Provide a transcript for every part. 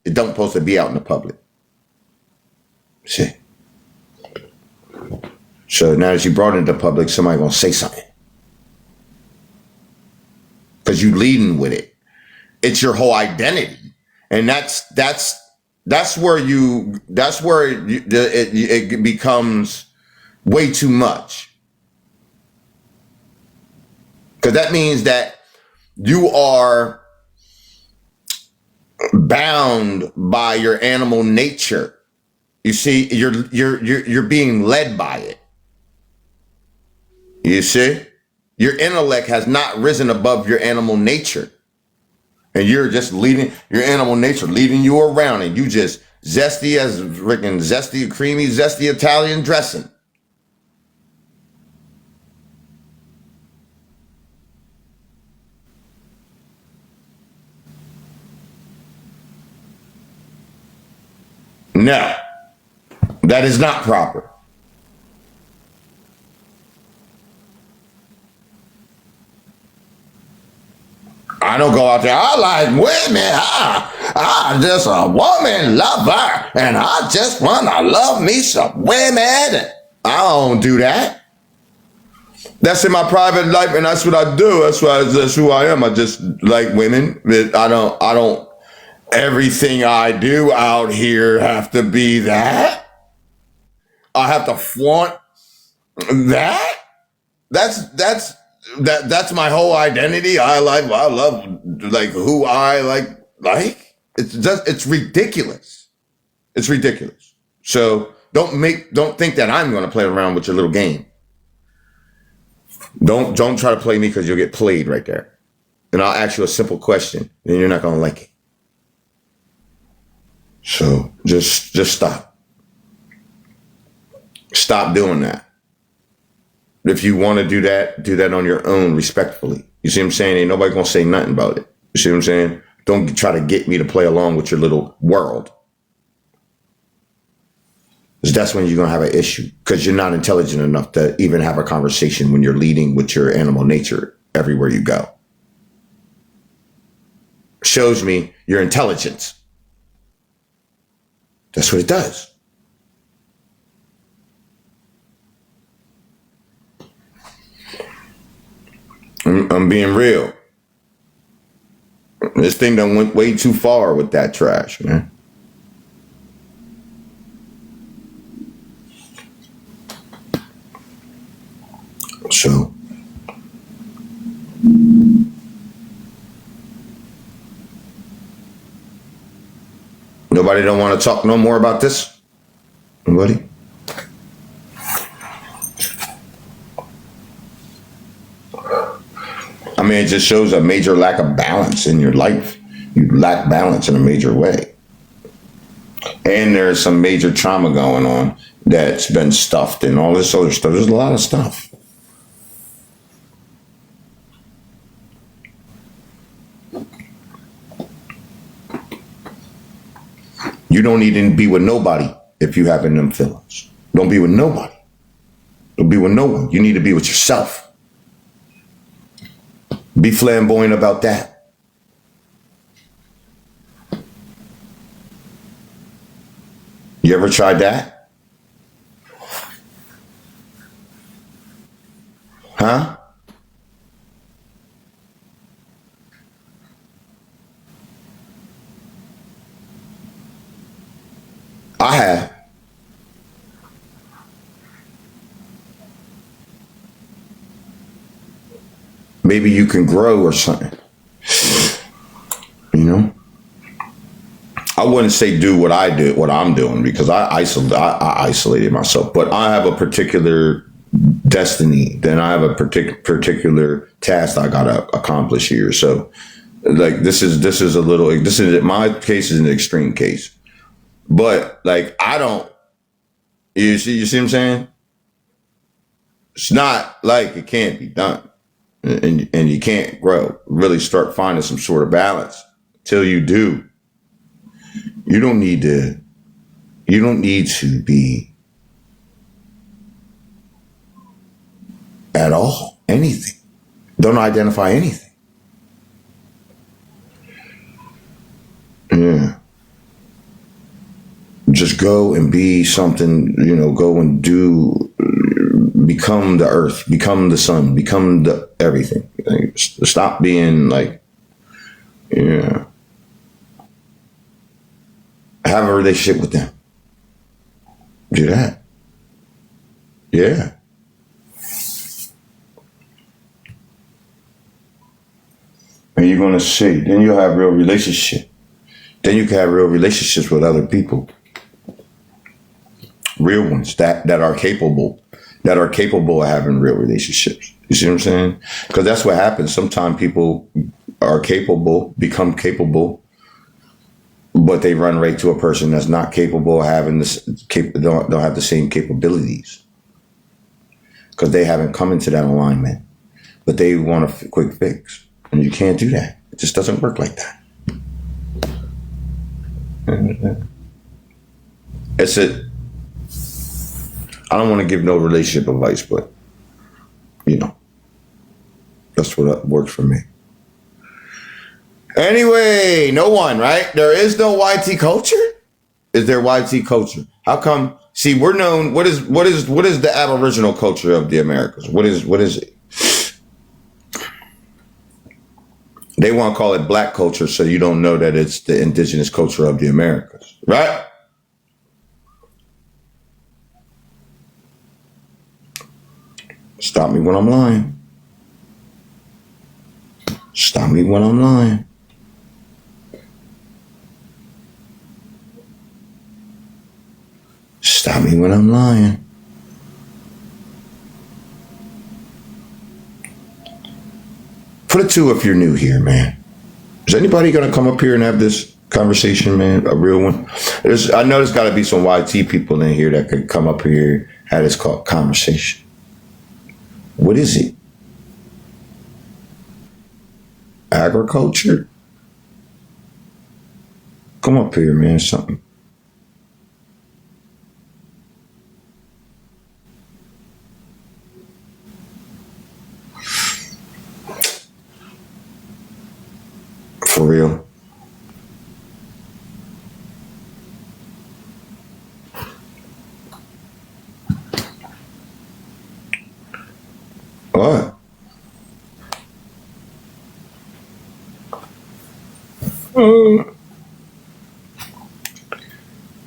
It don't supposed to be out in the public. See? So now that you brought it into public, somebody gonna say something. Because you leading with it. It's your whole identity. And that's where it becomes way too much. Because that means that you are bound by your animal nature. You see, you're being led by it. You see, your intellect has not risen above your animal nature, and you're just leading your animal nature, leading you around, and you just zesty as freaking zesty, creamy, zesty Italian dressing. No, that is not proper. I don't go out there, I like women, I'm just a woman lover, and I just want to love me some women. I don't do that. That's in my private life, and that's what I do. That's who I am. I just like women. I don't, everything I do out here have to be that. I have to flaunt that. That's my whole identity. I love like who I like. It's ridiculous. It's ridiculous. So don't think that I'm going to play around with your little game. Don't try to play me, because you'll get played right there. And I'll ask you a simple question, and you're not going to like it. So just stop. Stop doing that. If you want to do that on your own, respectfully. You see what I'm saying? Ain't nobody going to say nothing about it. You see what I'm saying? Don't try to get me to play along with your little world. Because that's when you're going to have an issue. Because you're not intelligent enough to even have a conversation when you're leading with your animal nature everywhere you go. Shows me your intelligence. That's what it does. I'm being real. This thing done went way too far with that trash, man. So nobody don't want to talk no more about this? Nobody? I mean, it just shows a major lack of balance in your life. You lack balance in a major way. And there's some major trauma going on that's been stuffed and all this other stuff. There's a lot of stuff. You don't need to be with nobody if you having them feelings. Don't be with nobody. Don't be with no one. You need to be with yourself. Be flamboyant about that. You ever tried that? Huh? I have. Maybe you can grow or something. You know? I wouldn't say do what I do, what I'm doing, because I isolated myself. But I have a particular destiny. Then I have a particular task I gotta accomplish here. So, like, this is my case is an extreme case. But like, I don't. You see what I'm saying? It's not like it can't be done. And you can't grow, really start finding some sort of balance. Till you do, you don't need to be at all anything. Don't identify anything. Yeah. just go and be something, go and do, become the earth, become the sun, become the everything. Like, stop being like, have a relationship with them. Do that. Yeah. And you're going to see, then you'll have real relationship. Then you can have real relationships with other people. Real ones that are capable of having real relationships. You see what I'm saying? Because that's what happens. Sometimes people are capable, become capable, but they run right to a person that's not capable of having this, don't have the same capabilities. Because they haven't come into that alignment. But they want a quick fix. And you can't do that. It just doesn't work like that. It's it. I don't want to give no relationship advice, but that's what works for me. Anyway, no one, right? There is no YT culture. Is there YT culture? How come? See, we're known. What is the Aboriginal culture of the Americas? What is it? They want to call it black culture, so you don't know that it's the indigenous culture of the Americas, right? Stop me when I'm lying. Stop me when I'm lying. Stop me when I'm lying. Put a 2 if you're new here, man. Is anybody going to come up here and have this conversation, man? A real one? I know there's got to be some YT people in here that could come up here, have this conversation. What is it? Agriculture? Come up here, man. Something. For real. What?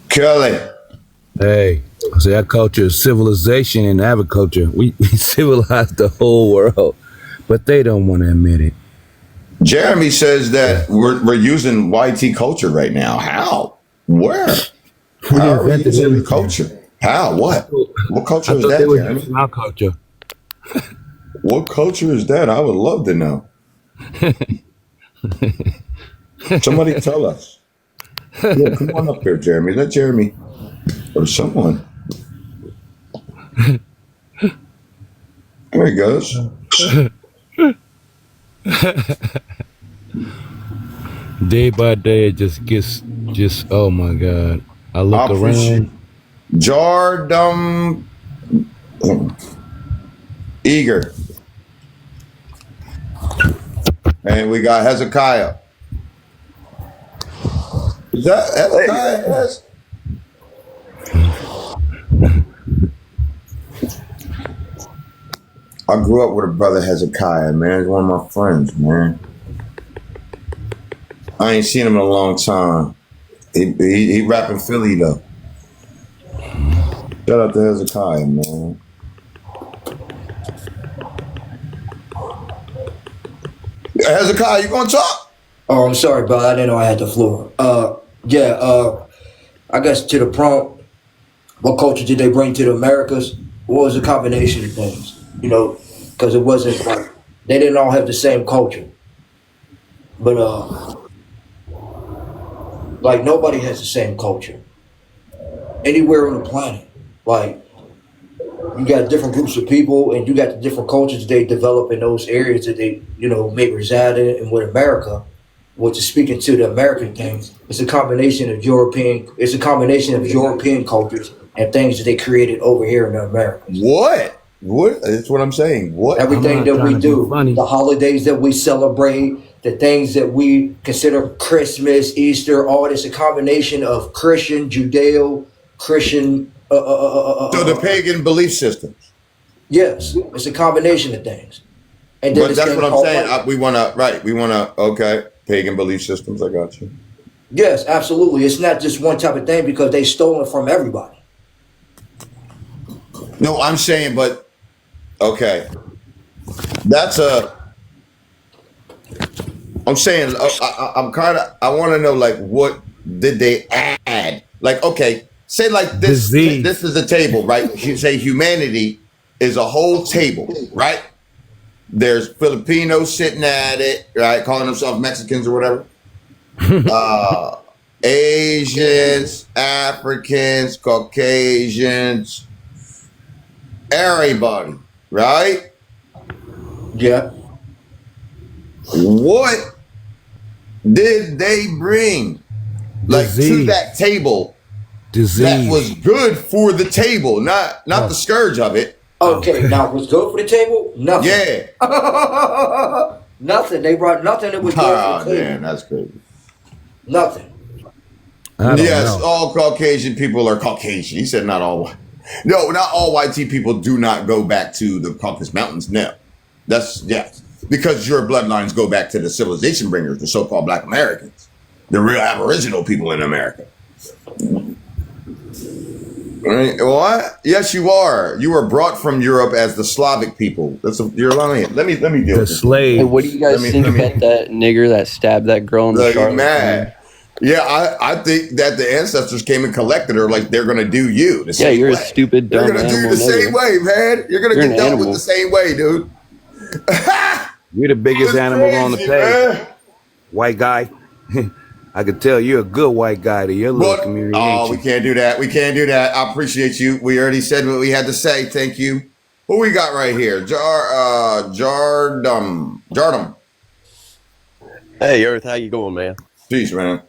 Kelly. Hey, so that culture is civilization and agriculture. We civilize the whole world, but they don't want to admit it. Jeremy says that we're using YT culture right now. How? Where? How are we using culture? How? What? What culture is that, Jeremy? Our culture. What culture is that? I would love to know. Somebody tell us. Yeah, come on up here, Jeremy. Let Jeremy or someone. There he goes. Day by day, it just gets oh my God. I look around. Jardum Eager. And we got Hezekiah. Is that Hezekiah? Yes. I grew up with a brother Hezekiah, man. He's one of my friends, man. I ain't seen him in a long time. He rapping Philly though. Shout out to Hezekiah, man. Hezekiah, you gonna talk? Oh, I'm sorry, bro. I didn't know I had the floor. I guess to the prompt, what culture did they bring to the Americas? What was a combination of things? Because it wasn't like they didn't all have the same culture. But like nobody has the same culture anywhere on the planet. Like you got different groups of people, and you got the different cultures they develop in those areas that they may reside in. And with America, which is speaking to the American things, it's a combination of European cultures and things that they created over here in America. What? That's what I'm saying. What? Everything that we do, the holidays that we celebrate, the things that we consider Christmas, Easter, all this, a combination of Christian, Judeo, Christian. So the pagan belief systems. Yes, it's a combination of things. And then But this that's thing what I'm called saying. light. We want to, okay, pagan belief systems. I got you. Yes, absolutely. It's not just one type of thing because they stolen from everybody. No, I'm saying, but okay, that's a. I'm saying, I'm kind of. I want to know, like, what did they add? Like, okay, say like this. Disease. This is a table, right? You say humanity is a whole table, right? There's Filipinos sitting at it, right, calling themselves Mexicans or whatever. Asians, Africans, Caucasians, everybody, right? Yeah. What did they bring, like, to Disease. that table that Disease. was good for the table, not the scourge of it? Okay, now what's good for the table? Nothing. Yeah. Nothing. They brought nothing that was good Ah, for the table. man, that's crazy. Nothing. I don't Yes, know. all Caucasian people are Caucasian. He said not all white. No, not all white people do not go back to the Caucasus Mountains. No. That's, yes. Because your bloodlines go back to the civilization bringers, the so-called Black Americans, the real Aboriginal people in America. Right? What? Yes, you are. You were brought from Europe as the Slavic people. You're lying. Let me deal The with this. Hey, slave. what do you guys think about that nigger that stabbed that girl in the Like, Charlotte? mad. Yeah, I think that the ancestors came and collected her like they're gonna do you the Yeah, same you're way. a stupid, You're dumb gonna do animal the same nigger. way, man. You're gonna You're get an dealt animal. with the same way, dude. You're the biggest That's animal on the crazy, page. man. White guy. I could tell you're a good white guy to your little But community, oh, ain't we you? can't do that. We can't do that. I appreciate you. We already said what we had to say. Thank you. Who we got right here? Jardum. Hey, Earth, how you going, man? Peace, man.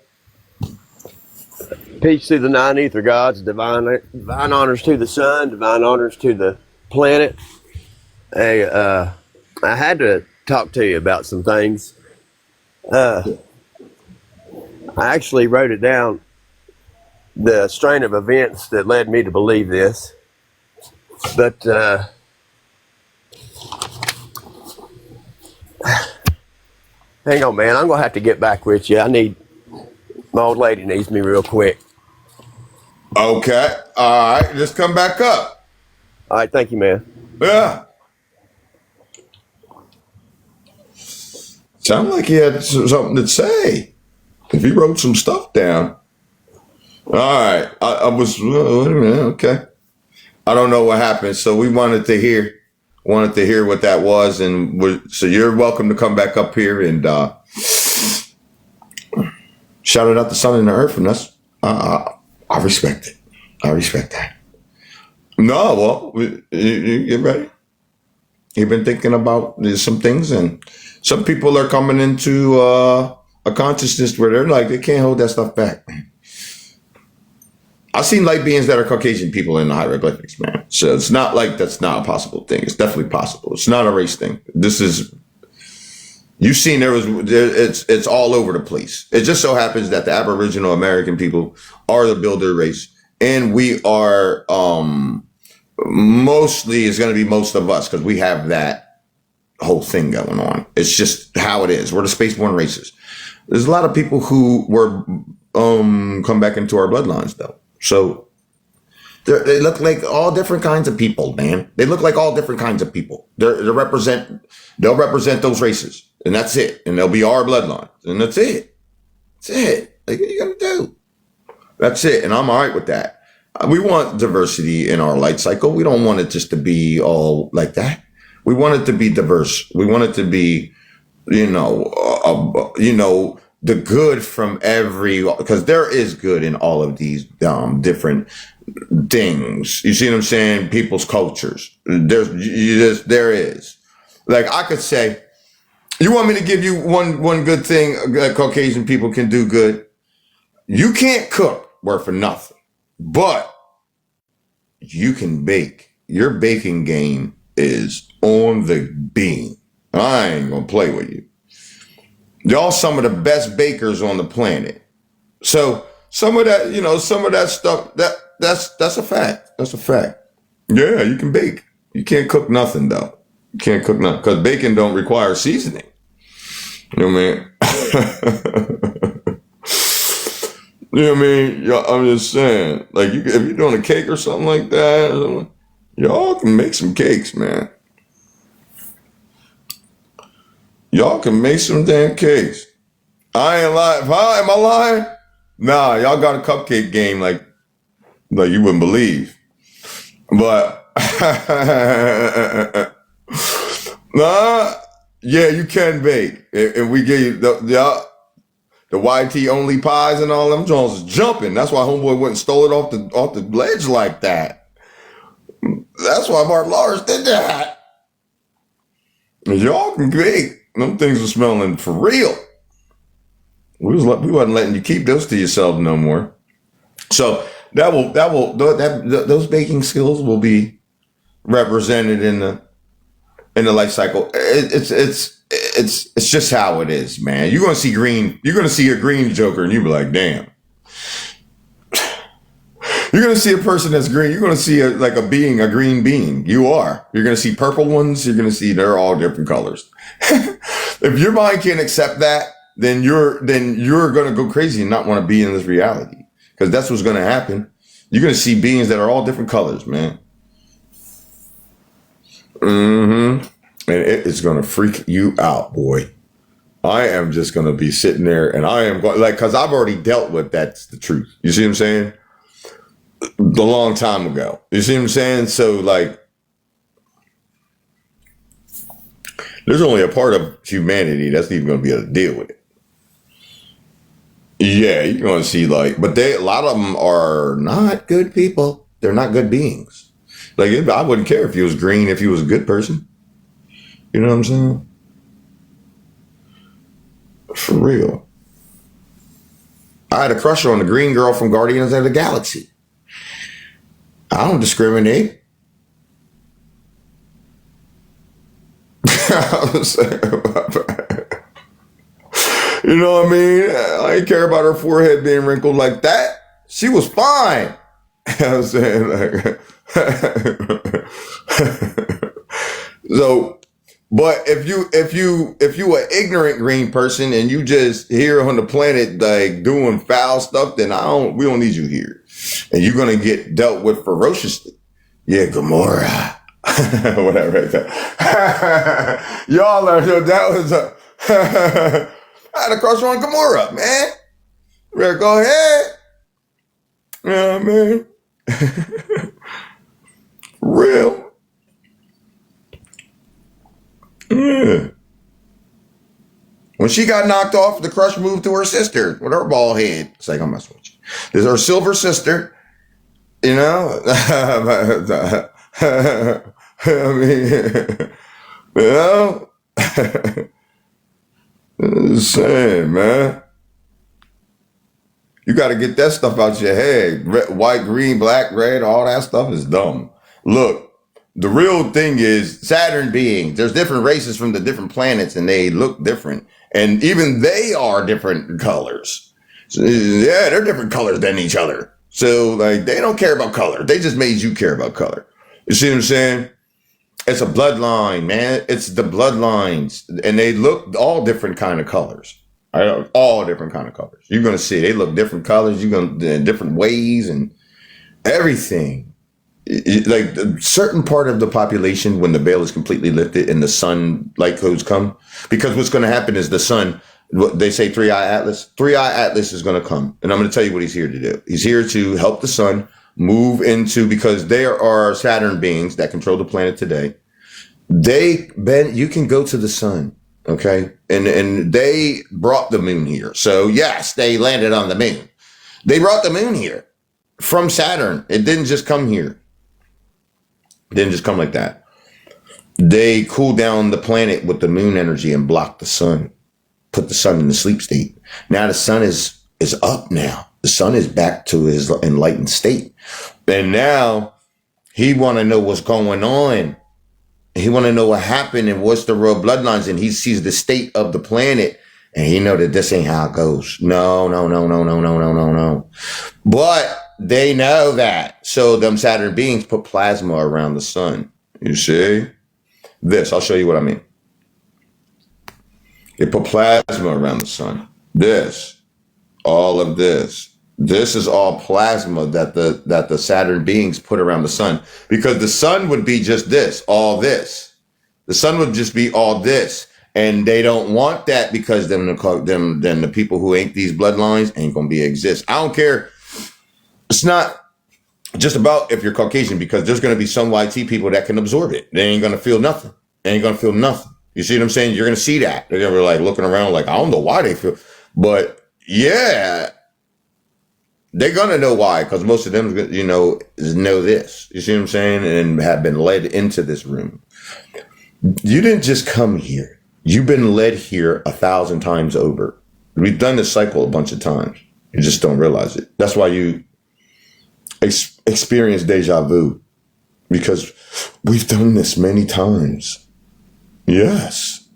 Peace to the nine ether gods, divine honors to the sun, divine honors to the planet. Hey, I had to talk to you about some things. I actually wrote it down, the strain of events that led me to believe this. But hang on, man. I'm gonna have to get back with you. My old lady needs me real quick. Okay. All right. Just come back up. All right, thank you, man. Yeah. Sound like he had something to say. If he wrote some stuff down. All right. I was, wait a minute. Okay. I don't know what happened. So we wanted to hear what that was. So you're welcome to come back up here and shout it out the sun and the earth. And that's, I respect it. I respect that. No, well, you get ready. You've been thinking about some things, and some people are coming into a consciousness where they're like, they can't hold that stuff back. I've seen light beings that are Caucasian people in the hieroglyphics, man. So it's not like that's not a possible thing. It's definitely possible. It's not a race thing. You've seen it's all over the place. It just so happens that the Aboriginal American people are the builder race, and we are mostly is going to be most of us because we have that whole thing going on. It's just how it is. We're the spaceborne races. There's a lot of people who were come back into our bloodlines though. So they look like all different kinds of people, man. They look like all different kinds of people. They'll represent those races, and that's it. And they'll be our bloodline, and that's it. That's it. Like, what are you gonna do? That's it. And I'm all right with that. We want diversity in our light cycle. We don't want it just to be all like that. We want it to be diverse. We want it to be, the good from because there is good in all of these different things. You see what I'm saying? People's cultures. There is. Like I could say, you want me to give you one good thing Caucasian people can do good? You can't cook worth for nothing, but you can bake. Your baking game is on the beam. I ain't gonna play with you. Y'all some of the best bakers on the planet. So some of that, some of that stuff, that's a fact. That's a fact. Yeah, you can bake. You can't cook nothing though. You can't cook nothing because bacon don't require seasoning. You know what I mean? You know what I mean? I'm just saying, like, if you're doing a cake or something like that, y'all can make some cakes, man. Y'all can make some damn cakes. I ain't lying. Am I lying? Nah, y'all got a cupcake game like you wouldn't believe. But nah, yeah, you can bake. And we give you the YT only pies and all them Jones is jumping. That's why homeboy went and stole it off the ledge like that. That's why Mark Lars did that. Y'all can bake. Them things were smelling for real. We wasn't letting you keep those to yourself no more. So those baking skills will be represented in the life cycle. It's just how it is, man. You're gonna see green. You're gonna see a green Joker, and you be like, damn. You're gonna see a person that's green. You're gonna see a green being. You are. You're gonna see purple ones. You're gonna see they're all different colors. If your mind can't accept that, then you're gonna go crazy and not want to be in this reality, because that's what's gonna happen. You're gonna see beings that are all different colors, man. Mm-hmm. And it is gonna freak you out, boy. I am just gonna be sitting there, and I am going because I've already dealt with that's the truth. You see what I'm saying? A long time ago. You see what I'm saying? So there's only a part of humanity that's even going to be able to deal with it. Yeah, you're going to see but a lot of them are not good people. They're not good beings. I wouldn't care if he was green, if he was a good person. You know what I'm saying? For real. I had a crush on the green girl from Guardians of the Galaxy. I don't discriminate. You know what I mean? I didn't care about her forehead being wrinkled like that. She was fine. I'm saying so, but if you an ignorant green person and you just here on the planet doing foul stuff, then we don't need you here. And you're going to get dealt with ferociously. Yeah, Gamora. Whatever. Y'all learned that was I had a crush on Gamora, man. Better go ahead. You know what I mean? For real. Yeah. When she got knocked off, the crush moved to her sister with her bald head. It's like, I'm messing with you. There's her silver sister, you know? I mean, you know? Just saying, man. You got to get that stuff out your head. Red, white, green, black, red, all that stuff is dumb. Look, the real thing is Saturn beings. There's different races from the different planets, and they look different. And even they are different colors. So, yeah, they're different colors than each other. So, they don't care about color. They just made you care about color. You see what I'm saying? It's a bloodline, man. It's the bloodlines. And they look all different kind of colors. All different kind of colors. You're going to see they look different colors. You're going to different ways and everything. A certain part of the population, when the veil is completely lifted and the sun light codes come, because what's going to happen is the sun, they say Three-Eye Atlas. Three-Eye Atlas is going to come. And I'm going to tell you what he's here to do. He's here to help the sun move into, because there are Saturn beings that control the planet today. You can go to the sun. Okay. And they brought the moon here. So yes, they landed on the moon. They brought the moon here from Saturn. It didn't just come here. It didn't just come like that. They cooled down the planet with the moon energy and blocked the sun, put the sun in the sleep state. Now the sun is up now. The sun is back to his enlightened state. And now he want to know what's going on. He want to know what happened and what's the real bloodlines. And he sees the state of the planet and he know that this ain't how it goes. No, no, no, no, no, no, no, no, no. But they know that. So them Saturn beings put plasma around the sun. You see? This, I'll show you what I mean. They put plasma around the sun. This, all of this. This is all plasma that the Saturn beings put around the sun. Because the sun would be just this, all this. The sun would just be all this. And they don't want that because then the people who ain't these bloodlines ain't gonna be exist. I don't care. It's not just about if you're Caucasian, because there's gonna be some YT people that can absorb it. They ain't gonna feel nothing. They ain't gonna feel nothing. You see what I'm saying? You're gonna see that. They're gonna be like looking around like, I don't know why they feel, but yeah, they're gonna know why, because most of them, know this. You see what I'm saying? And have been led into this room. You didn't just come here. You've been led here 1,000 times over. We've done this cycle a bunch of times. You just don't realize it. That's why you experience deja vu, because we've done this many times. Yes.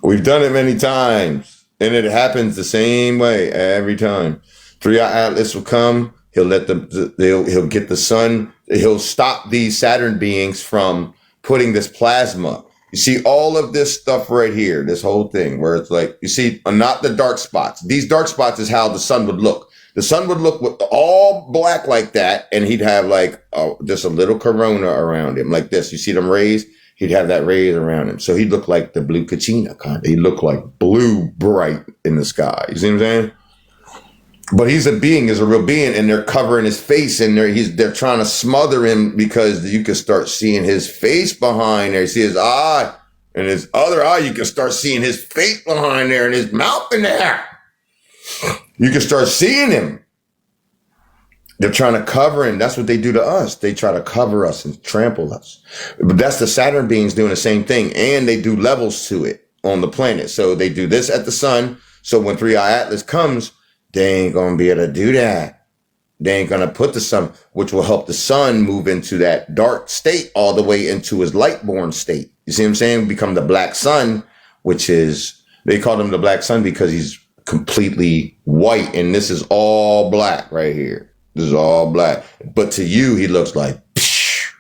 We've done it many times, and it happens the same way every time. 3-Eye Atlas will come. He'll let he'll get the sun. He'll stop these Saturn beings from putting this plasma. You see all of this stuff right here, this whole thing, where it's like, you see, not the dark spots. These dark spots is how the sun would look. The sun would look with all black like that, and he'd have like just a little corona around him, like this. You see them rays? He'd have that rays around him. So he'd look like the blue Kachina kind of. He'd look like blue bright in the sky. You see what I'm saying? But he's a being, is a real being, and they're covering his face, and they're trying to smother him, because you can start seeing his face behind there. You see his eye, and his other eye, you can start seeing his face behind there, and his mouth in there. You can start seeing him. They're trying to cover him. That's what they do to us. They try to cover us and trample us. But that's the Saturn beings doing the same thing, and they do levels to it on the planet. So they do this at the sun. So when 3-Eye Atlas comes, they ain't going to be able to do that. They ain't going to put the sun, which will help the sun move into that dark state all the way into his light-born state. You see what I'm saying? Become the black sun, which is, they call him the black sun because he's completely white. And this is all black right here. This is all black. But to you, he looks like, psh.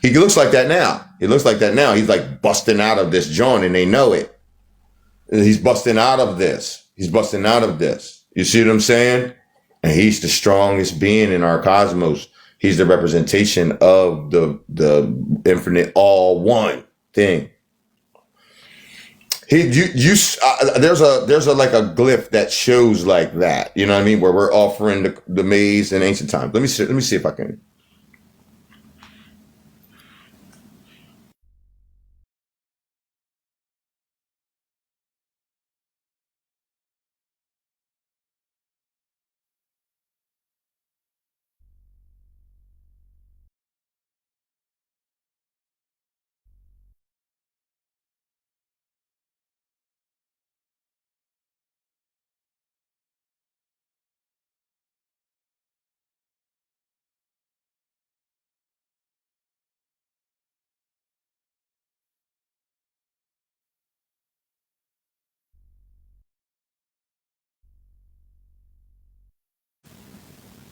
He looks like that now. He looks like that now. He's like busting out of this joint, and they know it. He's busting out of this. He's busting out of this. You see what I'm saying? And he's the strongest being in our cosmos. He's the representation of the infinite all one thing. There's a like a glyph that shows like that. You know what I mean? Where we're offering the maize in ancient times. Let me see if I can.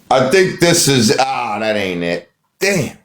I think this is, that ain't it. Damn.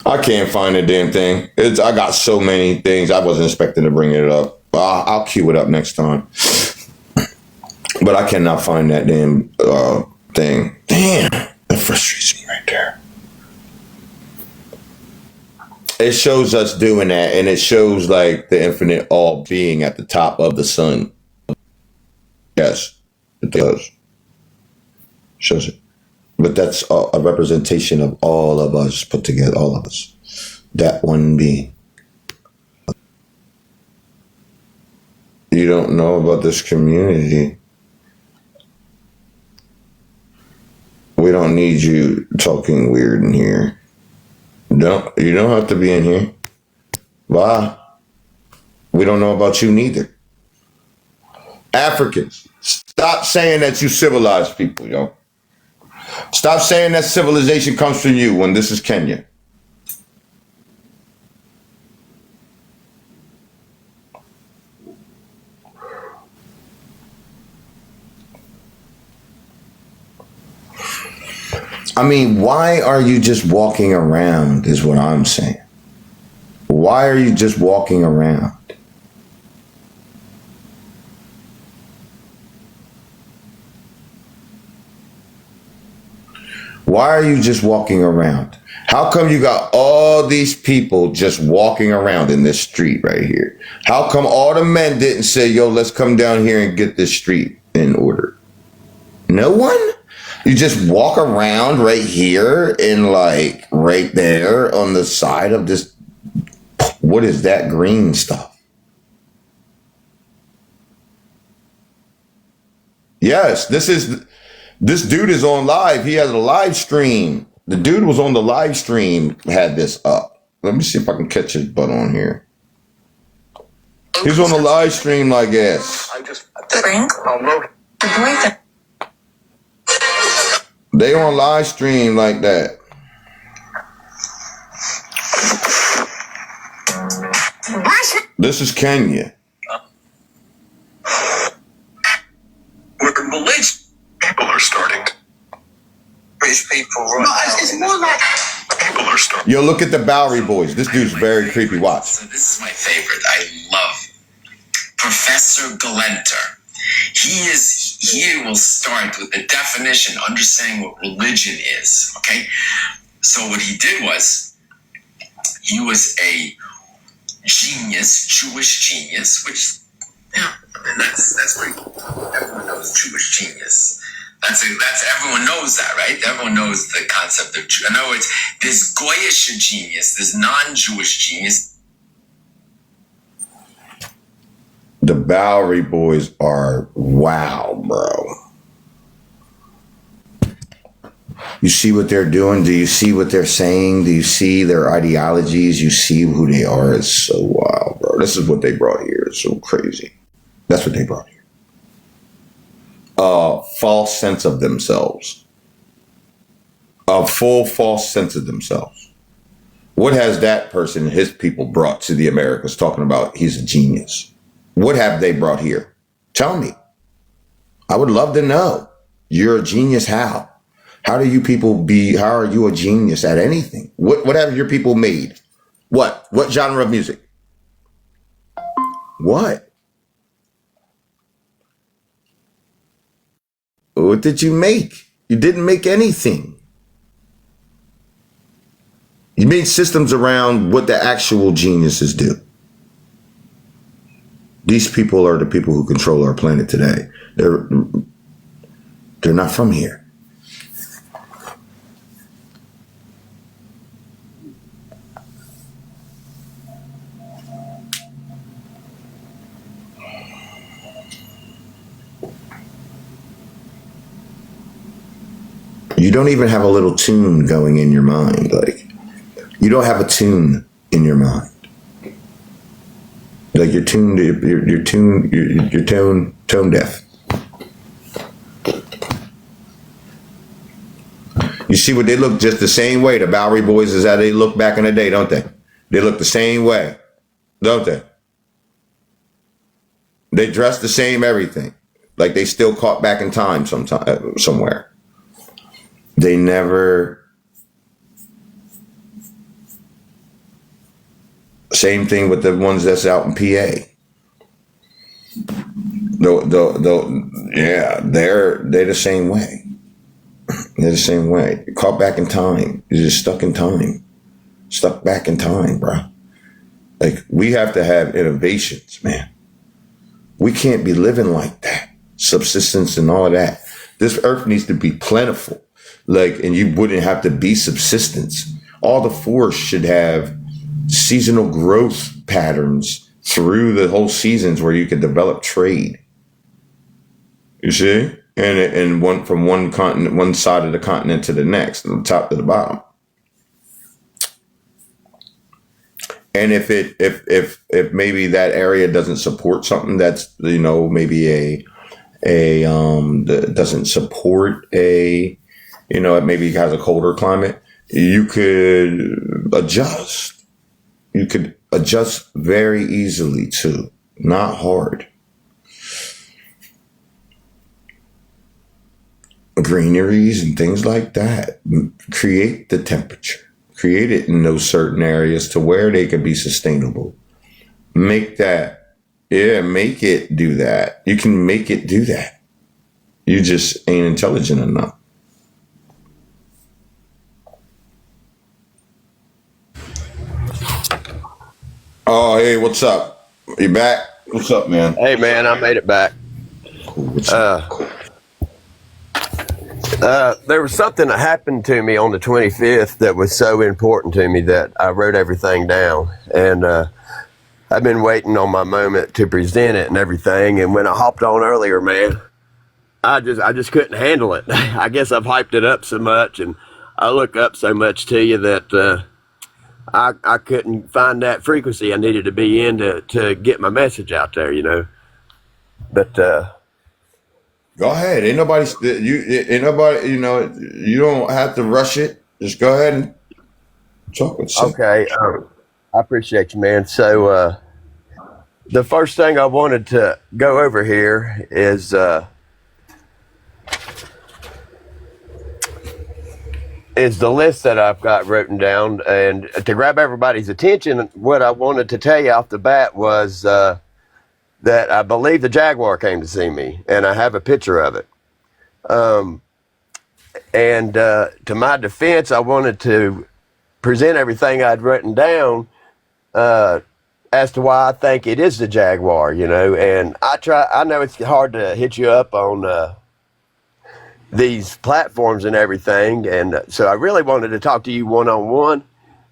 I can't find a damn thing. I got so many things. I wasn't expecting to bring it up. I'll cue it up next time. But I cannot find that damn thing. Damn, that frustrates me right there. It shows us doing that, and it shows like the infinite all being at the top of the sun. Yes, it does. Shows it. But that's a representation of all of us put together, all of us. That one being. You don't know about this community. We don't need you talking weird in here. You don't have to be in here. Why? We don't know about you neither. Africans, stop saying that you civilized people, yo. Stop saying that civilization comes from you when this is Kenya. I mean, why are you just walking around is what I'm saying. Why are you just walking around? Why are you just walking around? How come you got all these people just walking around in this street right here? How come all the men didn't say, yo, let's come down here and get this street in order? No one? You just walk around right here and like right there on the side of this. What is that green stuff? Yes, this dude is on live. He has a live stream. The dude was on the live stream, had this up. Let me see if I can catch his butt on here. He's on the live stream like this. They on live stream like that. This is Kenya. Where religion people are starting. British people. No, it's more like people are starting. Yo, look at the Bowery Boys. This dude's very creepy. Watch. So this is my favorite. I love Professor Galenter. He will start with the definition, understanding what religion is. Okay, so what he did was he was a genius, Jewish genius, which that's pretty cool. Everyone knows Jewish genius. That's everyone knows that, right? Everyone knows the concept of in other words, there's Goyish genius, there's non-Jewish genius. The Bowery Boys are wow, bro. You see what they're doing? Do you see what they're saying? Do you see their ideologies? You see who they are? It's so wild, bro. This is what they brought here. It's so crazy. That's what they brought here. False sense of themselves. A full false sense of themselves. What has that person and his people brought to the Americas talking about he's a genius? What have they brought here? Tell me. I would love to know. You're a genius how? How are you a genius at anything? What have your people made? What genre of music? What did you make? You didn't make anything. You made systems around what the actual geniuses do. These people are the people who control our planet today. They're not from here. You don't even have a little tune going in your mind. Like, you don't have a tune in your mind. Like you're tone deaf. You see what they look just the same way. The Bowery Boys is how they look back in the day, don't they? They look the same way, don't they? They dress the same everything. Like they still caught back in time somewhere. They never Same thing with the ones that's out in PA. Yeah, they're the same way. They're the same way. You're caught back in time. You're just stuck in time. Stuck back in time, bro. Like, we have to have innovations, man. We can't be living like that. Subsistence and all of that. This earth needs to be plentiful. Like, and you wouldn't have to be subsistence. All the forests should have seasonal growth patterns through the whole seasons where you can develop trade. You see? And one from one continent, one side of the continent to the next, from the top to the bottom. And if maybe that area doesn't support something that's, you know, maybe that doesn't support it maybe has a colder climate, you could adjust. You could adjust very easily too, not hard. Greeneries and things like that. Create the temperature. Create it in those certain areas to where they can be sustainable. Make it do that. You can make it do that. You just ain't intelligent enough. Oh, hey, what's up? You back? What's up, man? Hey, man, I made it back. Cool. What's up? There was something that happened to me on the 25th that was so important to me that I wrote everything down. And I've been waiting on my moment to present it and everything. And when I hopped on earlier, man, I just couldn't handle it. I guess I've hyped it up so much and I look up so much to you that I couldn't find that frequency I needed to be in to get my message out there, you know. But go ahead. Ain't nobody, you know, you don't have to rush it. Just go ahead and talk with some. okay, I appreciate you, man. So the first thing I wanted to go over here is the list that I've got written down. And to grab everybody's attention, what I wanted to tell you off the bat was that I believe the Jaguar came to see me, and I have a picture of it. And to my defense, I wanted to present everything I'd written down as to why I think it is the Jaguar, you know. And I know it's hard to hit you up on these platforms and everything, and so I really wanted to talk to you one-on-one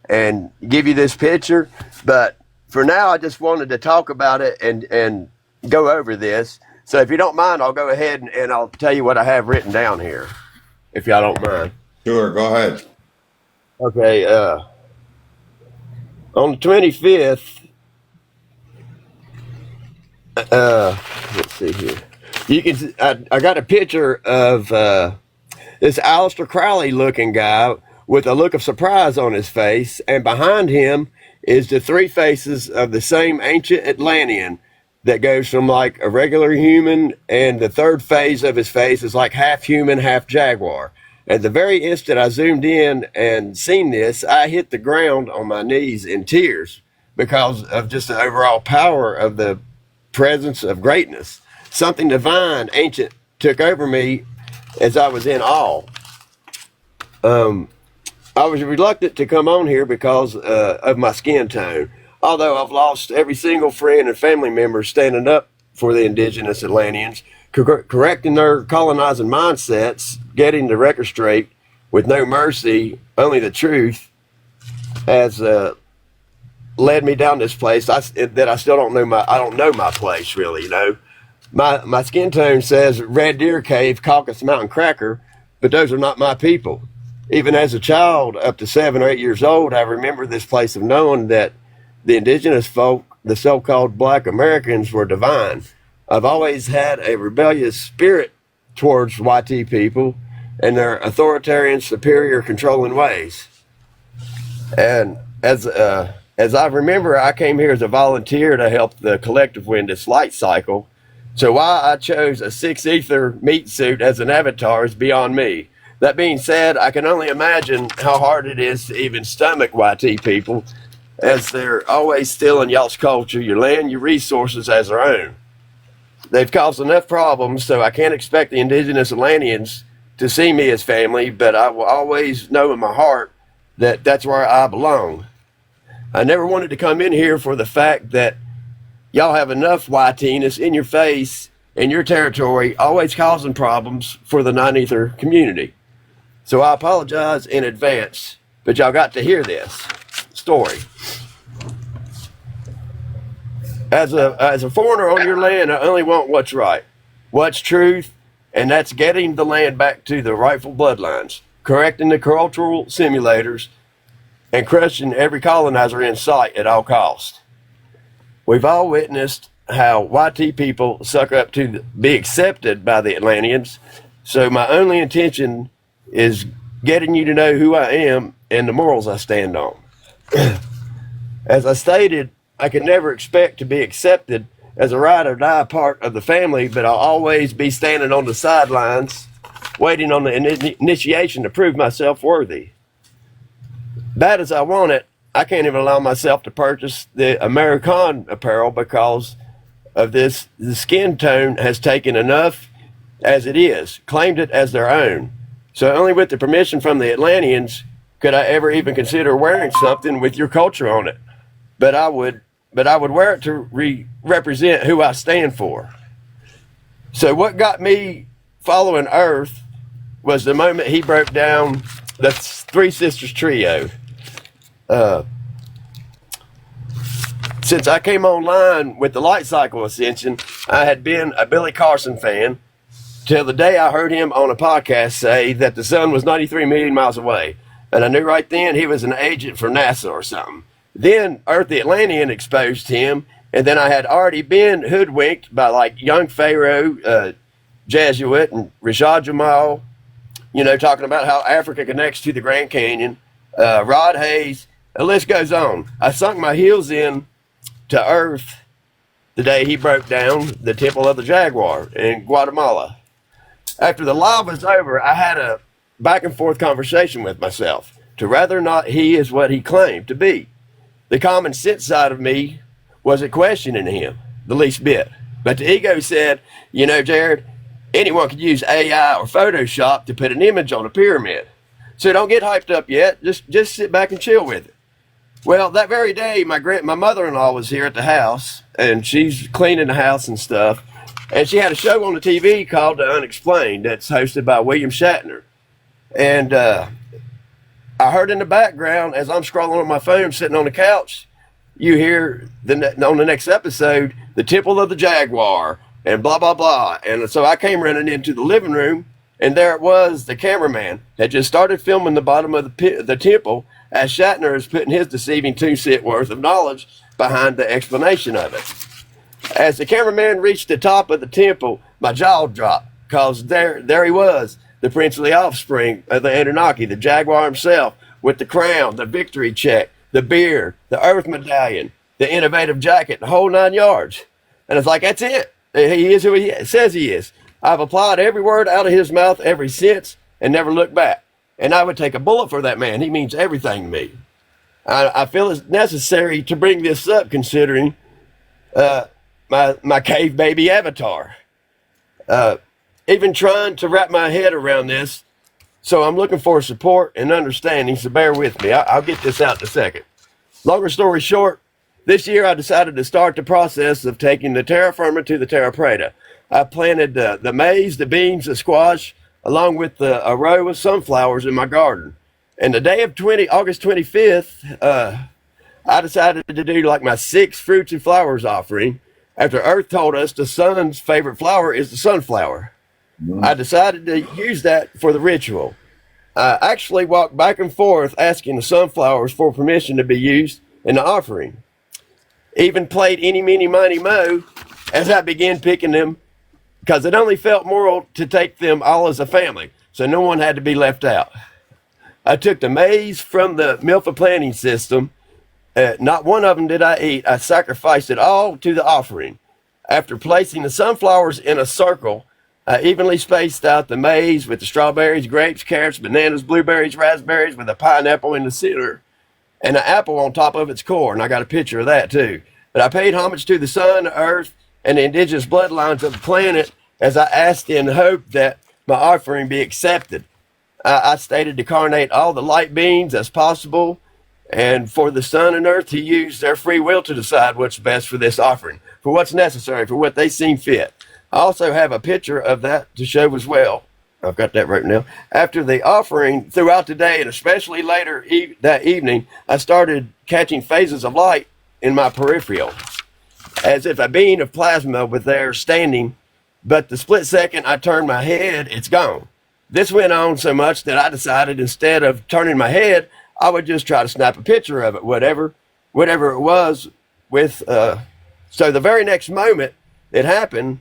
and give you this picture. But for now, I just wanted to talk about it and go over this. So if you don't mind, I'll go ahead and I'll tell you what I have written down here, if y'all don't mind. Sure, go ahead. Okay, on the 25th, let's see here. You can. I got a picture of this Aleister Crowley looking guy with a look of surprise on his face, and behind him is the three faces of the same ancient Atlantean that goes from like a regular human, and the third phase of his face is like half human, half jaguar. At the very instant I zoomed in and seen this, I hit the ground on my knees in tears because of just the overall power of the presence of greatness. Something divine, ancient, took over me as I was in awe. I was reluctant to come on here because of my skin tone. Although I've lost every single friend and family member standing up for the indigenous Atlanteans, correcting their colonizing mindsets, getting the record straight with no mercy, only the truth, has led me down this place that I still don't know I don't know my place really, you know. My skin tone says Red Deer Cave, Caucasus Mountain Cracker, but those are not my people. Even as a child, up to 7 or 8 years old, I remember this place of knowing that the indigenous folk, the so-called Black Americans, were divine. I've always had a rebellious spirit towards YT people and their authoritarian, superior, controlling ways. And as I remember, I came here as a volunteer to help the collective win this light cycle. So why I chose a 6 ether meat suit as an avatar is beyond me. That being said, I can only imagine how hard it is to even stomach YT people as they're always stealing y'all's culture, your land, your resources as their own. They've caused enough problems, so I can't expect the indigenous Atlanteans to see me as family, but I will always know in my heart that that's where I belong. I never wanted to come in here for the fact that y'all have enough whiteness in your face in your territory, always causing problems for the non-ether community. So I apologize in advance, but y'all got to hear this story. As a foreigner on your land, I only want what's right, what's truth, and that's getting the land back to the rightful bloodlines, correcting the cultural simulators, and crushing every colonizer in sight at all costs. We've all witnessed how YT people suck up to be accepted by the Atlanteans, so my only intention is getting you to know who I am and the morals I stand on. As I stated, I can never expect to be accepted as a ride or die part of the family, but I'll always be standing on the sidelines, waiting on the initiation to prove myself worthy. Bad as I want it, I can't even allow myself to purchase the American apparel because of this. The skin tone has taken enough as it is, claimed it as their own. So only with the permission from the Atlanteans could I ever even consider wearing something with your culture on it. But I would wear it to represent who I stand for. So what got me following Earth was the moment he broke down the Three Sisters trio. Since I came online with the Light Cycle Ascension, I had been a Billy Carson fan till the day I heard him on a podcast say that the sun was 93 million miles away. And I knew right then he was an agent for NASA or something. Then Earth the Atlantean exposed him, and then I had already been hoodwinked by like Young Pharaoh, Jesuit, and Rashad Jamal, talking about how Africa connects to the Grand Canyon, Rod Hayes, the list goes on. I sunk my heels in to Earth the day he broke down the Temple of the Jaguar in Guatemala. After the live was over, I had a back and forth conversation with myself to whether or not he is what he claimed to be. The common sense side of me wasn't questioning him the least bit. But the ego said, Jared, anyone could use AI or Photoshop to put an image on a pyramid. So don't get hyped up yet. Just sit back and chill with it. Well, that very day, my mother-in-law was here at the house, and she's cleaning the house and stuff. And she had a show on the TV called The Unexplained that's hosted by William Shatner. And I heard in the background, as I'm scrolling on my phone, sitting on the couch, you hear on the next episode, the Temple of the Jaguar, and blah, blah, blah. And so I came running into the living room, and there it was, the cameraman had just started filming the bottom of the temple as Shatner is putting his deceiving 2 cent worth of knowledge behind the explanation of it. As the cameraman reached the top of the temple, my jaw dropped, because there he was, the princely offspring of the Anunnaki, the Jaguar himself, with the crown, the victory check, the beard, the earth medallion, the innovative jacket, the whole 9 yards. And it's like, that's it. He is who he says he is. I've applied every word out of his mouth ever since and never looked back. And I would take a bullet for that man. He means everything to me. I feel it's necessary to bring this up considering my cave baby avatar. Even trying to wrap my head around this. So I'm looking for support and understanding, so bear with me. I'll get this out in a second. Longer story short, this year I decided to start the process of taking the terra firma to the terra preta. I planted the maize, the beans, the squash, along with a row of sunflowers in my garden. And the day of August 25th, I decided to do like my 6th fruits and flowers offering after Earth told us the sun's favorite flower is the sunflower. I decided to use that for the ritual. I actually walked back and forth asking the sunflowers for permission to be used in the offering. Even played eeny, meeny, miny, mo as I began picking them because it only felt moral to take them all as a family, so no one had to be left out. I took the maize from the Milfa planting system. Not one of them did I eat. I sacrificed it all to the offering. After placing the sunflowers in a circle, I evenly spaced out the maize with the strawberries, grapes, carrots, bananas, blueberries, raspberries with a pineapple in the center. and an apple on top of its core, and I got a picture of that too. But I paid homage to the sun, the earth, and the indigenous bloodlines of the planet as I asked in hope that my offering be accepted. I stated to carnate all the light beings as possible, and for the sun and earth to use their free will to decide what's best for this offering, for what's necessary, for what they seem fit. I also have a picture of that to show as well. I've got that right now. After the offering, throughout the day, and especially later that evening, I started catching phases of light in my peripheral, as if a being of plasma was there standing, but the split second I turned my head, it's gone. This went on so much that I decided instead of turning my head, I would just try to snap a picture of it, whatever it was with, so the very next moment it happened,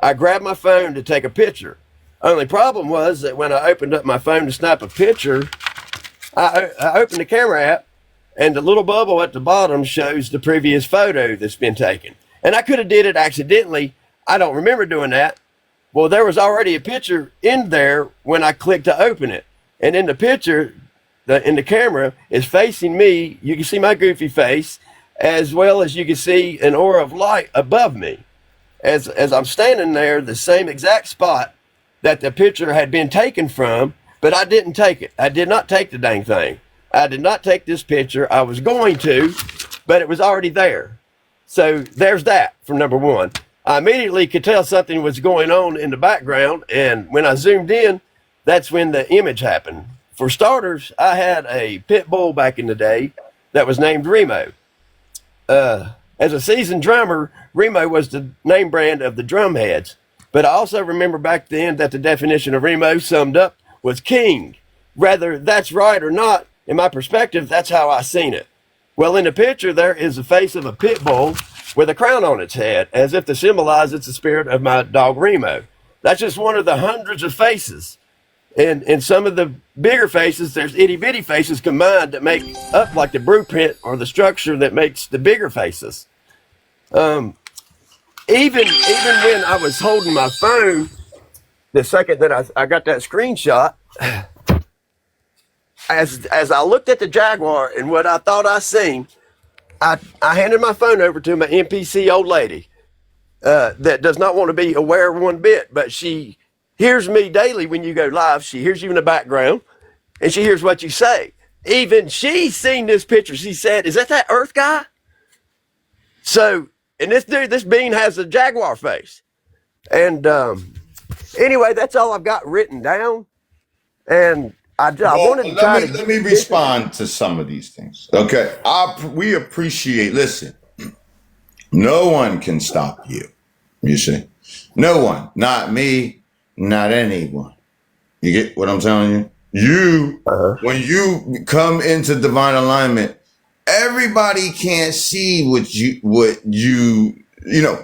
I grabbed my phone to take a picture. Only problem was that when I opened up my phone to snap a picture, I opened the camera app, and the little bubble at the bottom shows the previous photo that's been taken. And I could have did it accidentally. I don't remember doing that. Well, there was already a picture in there when I clicked to open it. And in the picture, in the camera, is facing me. You can see my goofy face, as well as you can see an aura of light above me. As I'm standing there, the same exact spot that the picture had been taken from, but I didn't take it. I did not take the dang thing. I did not take this picture. I was going to, but it was already there. So there's that from number one. I immediately could tell something was going on in the background, and when I zoomed in, that's when the image happened. For starters, I had a pit bull back in the day that was named Remo. As a seasoned drummer, Remo was the name brand of the drum heads. But I also remember back then that the definition of Remo summed up was king. Whether that's right or not, in my perspective, that's how I seen it. Well, in the picture, there is the face of a pit bull with a crown on its head, as if to symbolize it's the spirit of my dog Remo. That's just one of the hundreds of faces. And in some of the bigger faces, there's itty bitty faces combined that make up like the blueprint or the structure that makes the bigger faces. Even when I was holding my phone, the second that I got that screenshot, as I looked at the Jaguar and what I thought I seen, I handed my phone over to my NPC old lady that does not want to be aware one bit, but she hears me daily when you go live. She hears you in the background, and she hears what you say. Even she's seen this picture. She said, "Is that Earth guy?" So, and this being has a Jaguar face. And anyway, that's all I've got written down. And I wanted to try let me respond to some of these things. Okay. We appreciate, listen, no one can stop you. You see? No one. Not me, not anyone. You get what I'm telling you? When you come into divine alignment, everybody can't see what you know.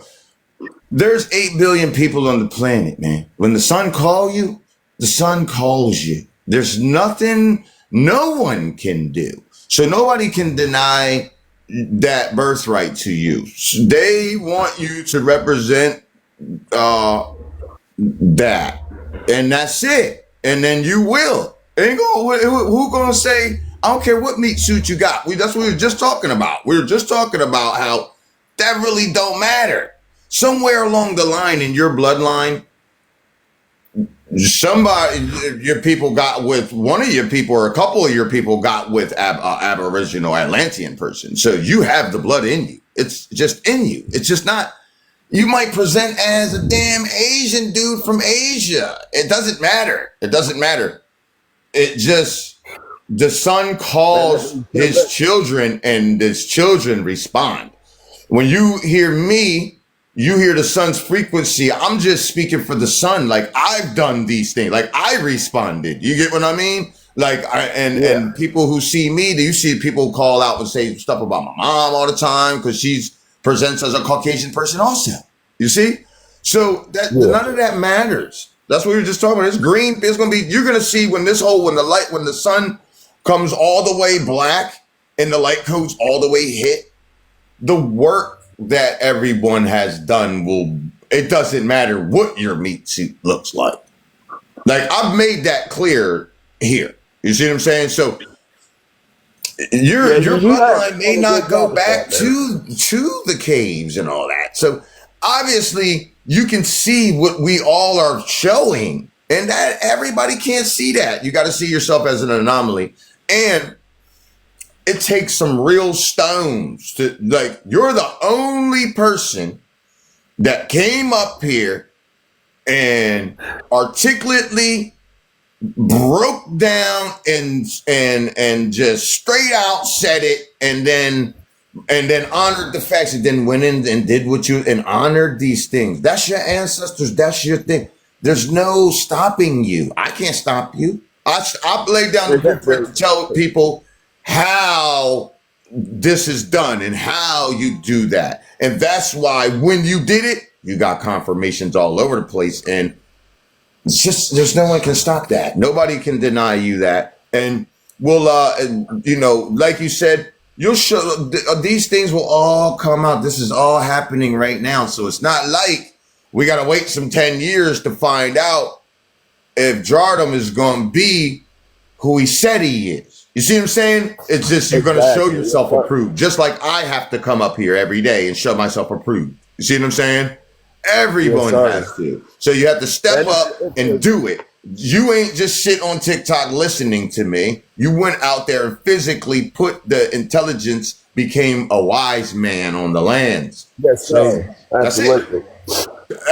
There's 8 billion people on the planet, man. When the sun calls you, the sun calls you. There's nothing no one can do. So nobody can deny that birthright to you. They want you to represent that. And that's it. And then you will. Who gonna say, I don't care what meat suit you got. That's what we were just talking about. We were just talking about how that really don't matter. Somewhere along the line in your bloodline, your people got with one of your people, or a couple of your people got with Aboriginal Atlantean person. So you have the blood in you. It's just in you. It's just not, you might present as a damn Asian dude from Asia. It doesn't matter. It doesn't matter. It just, the son calls his children and his children respond. When you hear me, you hear the sun's frequency. I'm just speaking for the sun. Like, I've done these things. Like, I responded. You get what I mean? Like, and people who see me, you see people call out and say stuff about my mom all the time because she presents as a Caucasian person also. You see? So none of that matters. That's what we were just talking about. It's green. It's going to be, you're going to see when the sun comes all the way black and the light codes all the way hit, the work that everyone has done it doesn't matter what your meat suit looks like. Like, I've made that clear here. You see what I'm saying? So your you have bloodline may done a not good go job of back that, man. to the caves and all that. So obviously you can see what we all are showing, and that everybody can't see that. You got to see yourself as an anomaly, and it takes some real stones to, like, you're the only person that came up here and articulately broke down and just straight out said it, and then honored the facts, and then went in and did what you, and honored these things. That's your ancestors. That's your thing. There's no stopping you. I can't stop you. I laid down the blueprint to tell people how this is done and how you do that. And that's why when you did it, you got confirmations all over the place. And it's just, there's no one can stop that. Nobody can deny you that. And we'll, you know, like you said, you'll show these things will all come out. This is all happening right now. So it's not like we got to wait some 10 years to find out if Jardum is going to be who he said he is. You see what I'm saying? It's just, you're going to show yourself approved. Just like I have to come up here every day and show myself approved. You see what I'm saying? Everyone has to. So you have to step up and do it. You ain't just sit on TikTok listening to me. You went out there and physically put the intelligence, became a wise man on the lands. Yes, sir. That's Absolutely.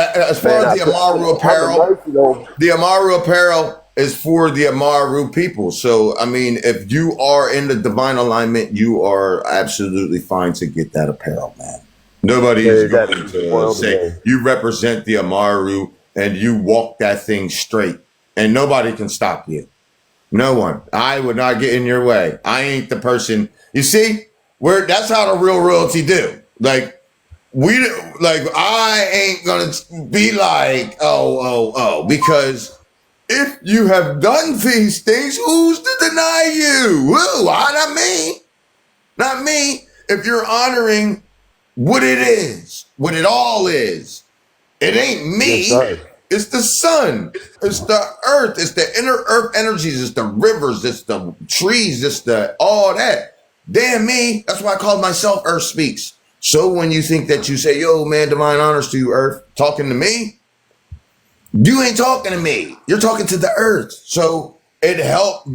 As far as the Amaru apparel, the Amaru apparel is for the Amaru people. So, I mean, if you are in the divine alignment, you are absolutely fine to get that apparel, man. Nobody is going to say you represent the Amaru and you walk that thing straight, and nobody can stop you. No one. I would not get in your way. I ain't the person. You see, that's how the real royalty do. Like, I ain't gonna be like, because if you have done these things, who's to deny you? Woo, not me. Not me. If you're honoring what it is, what it all is, it ain't me. Yes, it's the sun. It's the earth. It's the inner earth energies. It's the rivers. It's the trees. It's the all that. Damn me. That's why I call myself Earth Speaks. So when you think that you say, yo, man, divine honors to you, Earth, talking to me, you ain't talking to me. You're talking to the Earth. So it helped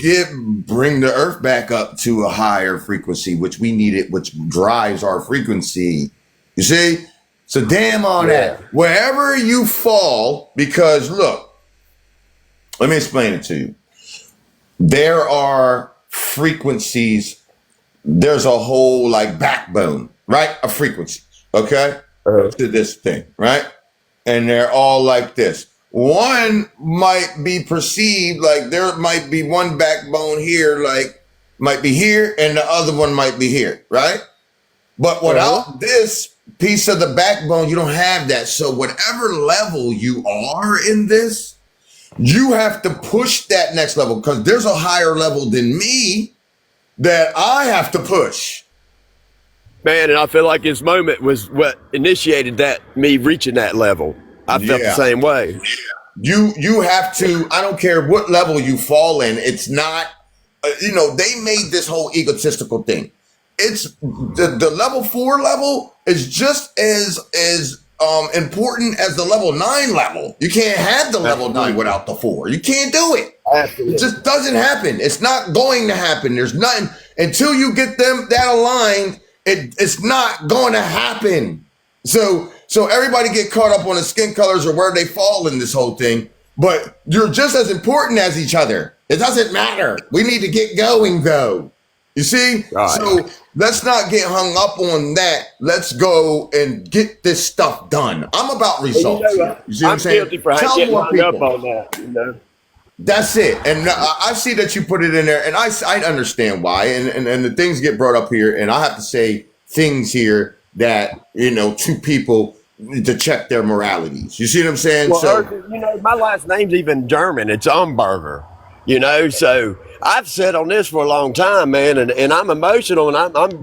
bring the Earth back up to a higher frequency, which we needed, which drives our frequency. You see? So damn on that. Wherever you fall, because look, let me explain it to you. There are frequencies. There's a whole like backbone, right? Of frequencies, okay? To this thing, right? And they're all like this. One might be perceived like there might be one backbone here, like might be here, and the other one might be here, right? But without this piece of the backbone, you don't have that. So whatever level you are in this, you have to push that next level, because there's a higher level than me that I have to push. Man, and I feel like his moment was what initiated that, me reaching that level. I felt the same way. You have to, I don't care what level you fall in. It's not, they made this whole egotistical thing. It's the level 4 level is just as important as the level 9 level. You can't have the level 9 without the 4. You can't do it. Absolutely. It just doesn't happen. It's not going to happen. There's nothing until you get them that aligned. It's not going to happen. So everybody get caught up on the skin colors or where they fall in this whole thing. But you're just as important as each other. It doesn't matter. We need to get going though. You see? Right. So let's not get hung up on that. Let's go and get this stuff done. I'm about results. You see what I'm saying? Tell more people. Up on that, That's it. And I see that you put it in there, and I understand why. And the things get brought up here, and I have to say things here that, to people to check their moralities. You see what I'm saying? Well, so, my last name's even German. It's Umberger. So I've said on this for a long time, man, and I'm emotional, and I'm